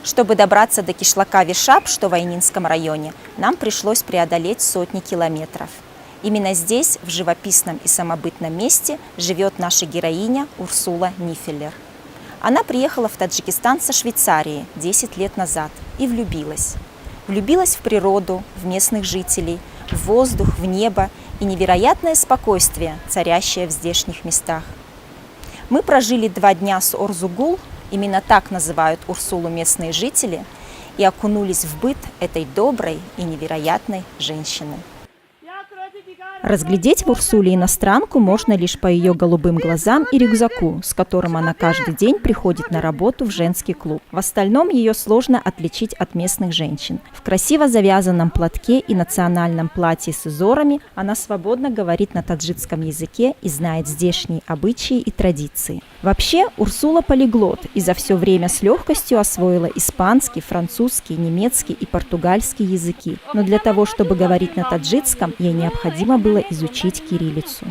Чтобы добраться до кишлака Вишаб, что в Айнинском районе, нам пришлось преодолеть сотни километров. Именно здесь, в живописном и самобытном месте, живет наша героиня Урсула Нифелер. Она приехала в Таджикистан со Швейцарии 10 лет назад и влюбилась. Влюбилась в природу, в местных жителей, в воздух, в небо и невероятное спокойствие, царящее в здешних местах. Мы прожили 2 дня с Орзугул, именно так называют Урсулу местные жители, и окунулись в быт этой доброй и невероятной женщины. Разглядеть в Урсуле иностранку можно лишь по ее голубым глазам и рюкзаку, с которым она каждый день приходит на работу в женский клуб. В остальном ее сложно отличить от местных женщин. В красиво завязанном платке и национальном платье с узорами она свободно говорит на таджикском языке и знает здешние обычаи и традиции. Вообще, Урсула полиглот и за все время с легкостью освоила испанский, французский, немецкий и португальский языки. Но для того, чтобы говорить на таджикском, ей необходимо было изучить кириллицу.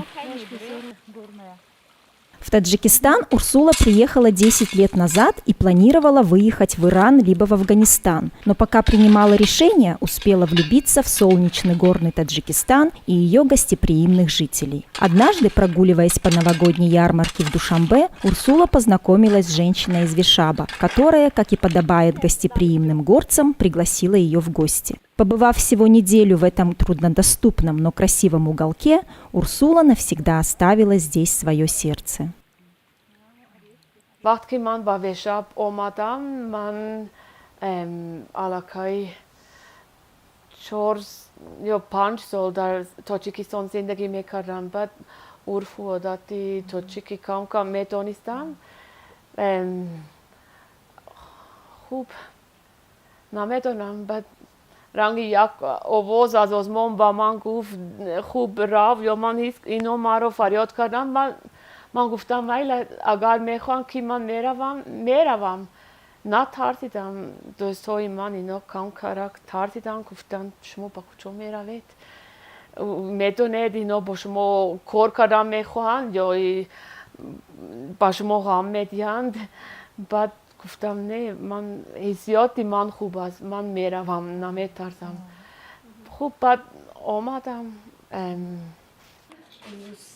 В Таджикистан Урсула приехала 10 лет назад и планировала выехать в Иран либо в Афганистан. Но пока принимала решение, успела влюбиться в солнечный горный Таджикистан и ее гостеприимных жителей. Однажды, прогуливаясь по новогодней ярмарке в Душанбе, Урсула познакомилась с женщиной из Вишаба, которая, как и подобает гостеприимным горцам, пригласила ее в гости. Побывав всего неделю в этом труднодоступном, но красивом уголке, Урсула навсегда оставила здесь свое сердце. وقتی من با وشاب اومدم من علاقه 4 یا 5 سال در تاجیکستان زندگی میکردم. بعد عرف و عادات تاجیکی کم میدونستم. خوب نمیدونم. بعد رنگ یک آواز از آسمان با من گفت خوب راو یا من هیچ اینو مرا فریاد کردم. من گفتم ولی اگر میخوان که من میروم نترسیدم. دوستای من اینا کم کرد ترسیدن گفتن شما با کجا میروید میدونید اینا با شما کار کردن میخواهند یا با شما غم میدهند. بعد گفتم نه من حسیات من خوب است من میروم نمیترسم. خوب بعد آمدم.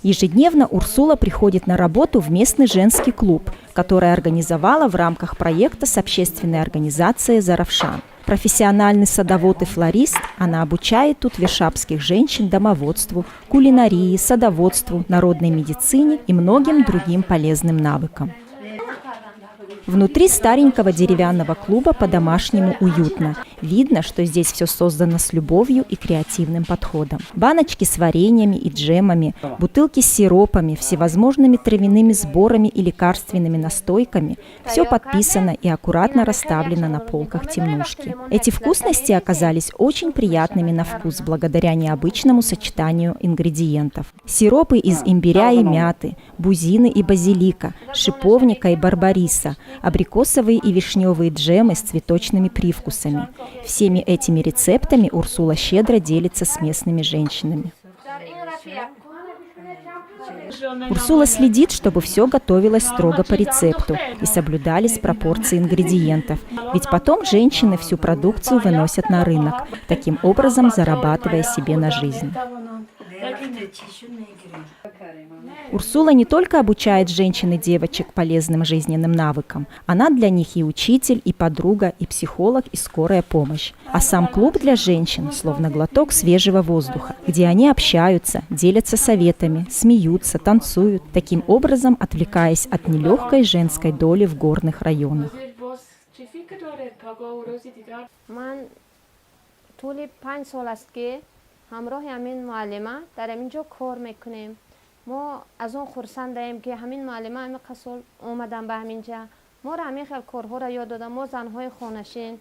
Ежедневно Урсула приходит на работу в местный женский клуб, который организовала в рамках проекта с общественной организацией «Заравшан». Профессиональный садовод и флорист, она обучает тут вишабских женщин домоводству, кулинарии, садоводству, народной медицине и многим другим полезным навыкам. Внутри старенького деревянного клуба по-домашнему уютно. Видно, что здесь все создано с любовью и креативным подходом. Баночки с вареньями и джемами, бутылки с сиропами, всевозможными травяными сборами и лекарственными настойками – все подписано и аккуратно расставлено на полках темнушки. Эти вкусности оказались очень приятными на вкус благодаря необычному сочетанию ингредиентов. Сиропы из имбиря и мяты, бузины и базилика, шиповника и барбариса, абрикосовые и вишневые джемы с цветочными привкусами. Всеми этими рецептами Урсула щедро делится с местными женщинами. Урсула следит, чтобы все готовилось строго по рецепту и соблюдались пропорции ингредиентов, ведь потом женщины всю продукцию выносят на рынок, таким образом зарабатывая себе на жизнь. Урсула не только обучает женщин и девочек полезным жизненным навыкам, она для них и учитель, и подруга, и психолог, и скорая помощь. А сам клуб для женщин словно глоток свежего воздуха, где они общаются, делятся советами, смеются, танцуют, таким образом отвлекаясь от нелегкой женской доли в горных районах. ما از اون خرسندیم که همین معلمه همین قصول اومدن به همینجا ما را همین خیلی کارها را یاد دادم. ما زنهای خانشین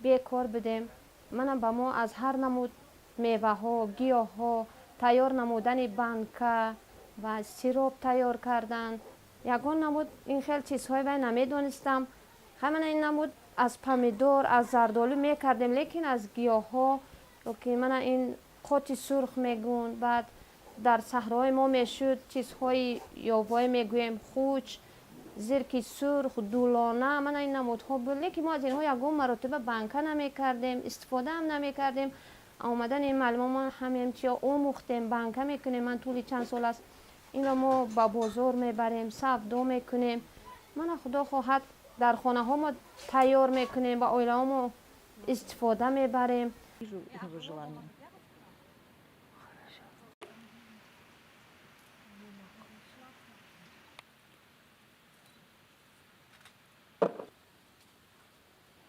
بیکار بدیم. منم با ما از هر نمود میوه ها گیاه ها تیار نمودن بانکا و سیروپ تیار کردن یگان نمود این خیلی چیزهای باید نمیدونستم. همین این نمود از پامیدور از زردالو میکردیم لیکن از گیاه ها که من این قوطی سرخ میگون بعد در صحرای ما میشد چیزهای یاوای میگویم خوچ زرکی سرخ دولانه من این نمودها بود، لیکن ما از اینها یکم مرتبه بانکه نمی کردیم، استفاده هم نمی کردیم. آمدن این معلمان همین چیا آموختیم، بانکه میکنیم. من طولی چند سال است این را ما با بازار میبریم، صف دو میکنیم. من خدا خواهد در خانه ها ما تیار میکنیم، با اویله ها ما استفاده میبریم.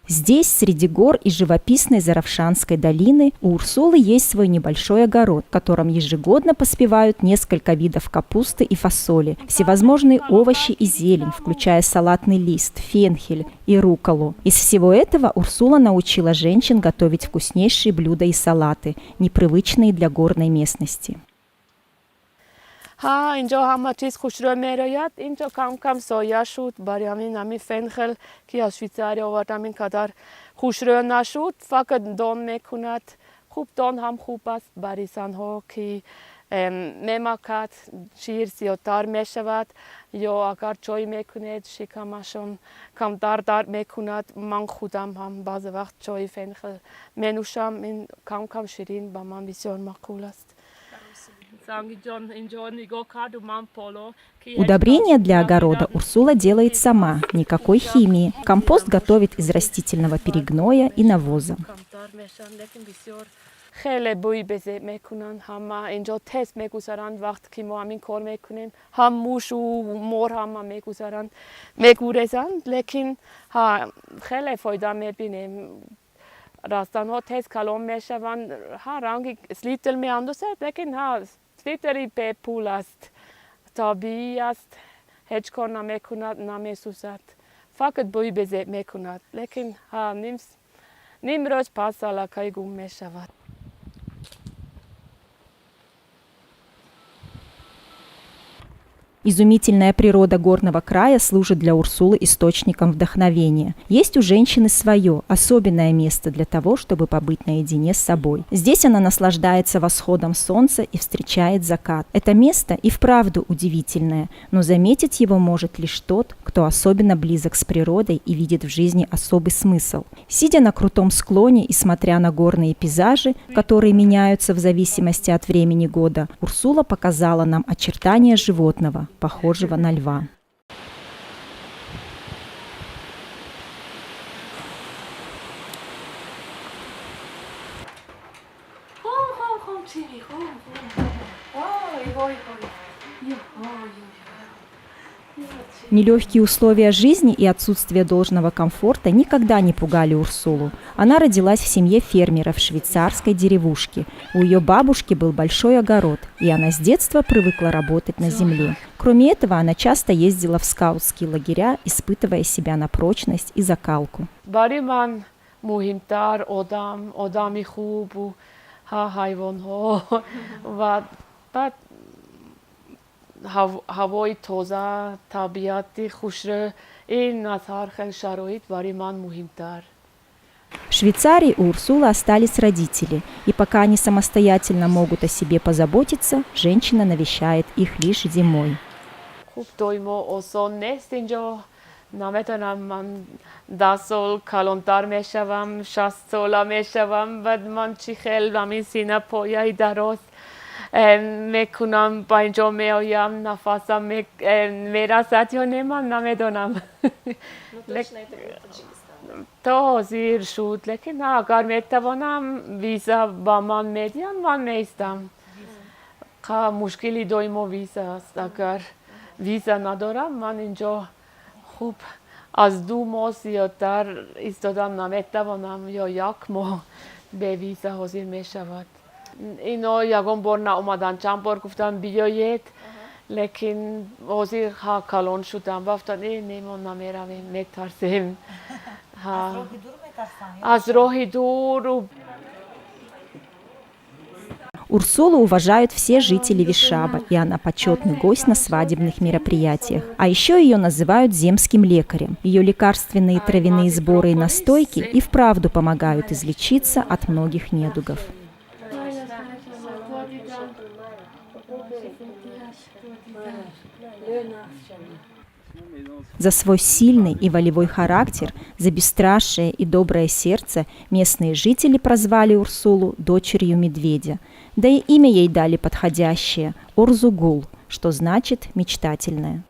Здесь, среди гор и живописной Заравшанской долины, у Урсулы есть свой небольшой огород, в котором ежегодно поспевают несколько видов капусты и фасоли, всевозможные овощи и зелень, включая салатный лист, фенхель и рукколу. Из всего этого Урсула научила женщин готовить вкуснейшие блюда и салаты, непривычные для горной местности. اینجا همه چیز خوش رو می‌آید. اینجا کم کم سایه شد برای همین فنخل که از شویцария آوردم این قدر خوش رو نشد. فقط دان میکند. خوب دان هم خوب است برای زنها که میمکد شیر زیادتر میشود یا اگر چای میکنید شکمشون کمتر میکند. من خودم هم بعض وقت چای فنخل مینوشم. این کم کم شیرین با من بسیار مقبول است. Удобрения для огорода Урсула делает сама, никакой химии. Компост готовит из растительного перегноя и навоза. خیلی بوی بزرگ میکنن. همه اینجا تست میگذارند وقت که ما همین کار میکنیم. هم موش و مور هم میگوریزند، لیکن خیلی فایده میبینیم. راستان ها تست کلام میشوند. رنگ سلیتل میاندازد، لیکن سلیتری به پول است. طبیعی است. هیچ کار نمیکند، نمیسوزد. فقط بوی بزرگ میکند، لیکن نیم روز پس علاقه گم میشود. Изумительная природа горного края служит для Урсулы источником вдохновения. Есть у женщины свое, особенное место для того, чтобы побыть наедине с собой. Здесь она наслаждается восходом солнца и встречает закат. Это место и вправду удивительное, но заметить его может лишь тот, кто особенно близок с природой и видит в жизни особый смысл. Сидя на крутом склоне и смотря на горные пейзажи, которые меняются в зависимости от времени года, Урсула показала нам очертания животного, похожего на льва. Нелегкие условия жизни и отсутствие должного комфорта никогда не пугали Урсулу. Она родилась в семье фермера в швейцарской деревушке. У ее бабушки был большой огород, и она с детства привыкла работать на земле. Кроме этого, она часто ездила в скаутские лагеря, испытывая себя на прочность и закалку. هوای تازه، طبیعت خوش، این از هر خیلی شرایط برای من مهمتر. В Швейцарии у Урсулы остались родители, и пока они самостоятельно могут о себе позаботиться, женщина навещает их лишь зимой. خوب دویما آسان نیست اینجا. نمیتونم من 10 سال کلانتر میشوم، 60 ساله میشوم، بعد من چی خیلی همین سینه پایه دراز میکنم با اینجا میایم، نفسم میرسد یا نه من نمیدونم. تا حاضر شد، لیکن اگر میتوانم ویزا با من میدیم من میستم. مشکلی دویما ویزا است. اگر ویزا ندارم من اینجا خوب از 2 ماه زیادتر ایستادم نمیتوانم یا 1 ماه به ویزا حاضر میشود. اینا یکم بار ناومدن، چند بار گفتم بیایید، لیکن حاضر کلان شدم. گفتن نه ما نمیرویم، میترسیم. از راه دور. Урсулу уважают все жители Вишаба, и она почетный гость на свадебных мероприятиях. А еще ее называют земским лекарем. Ее лекарственные травяные сборы и настойки и вправду помогают излечиться от многих недугов. За свой сильный и волевой характер, за бесстрашие и доброе сердце местные жители прозвали Урсулу дочерью медведя. Да и имя ей дали подходящее – Орзугул, что значит «мечтательная».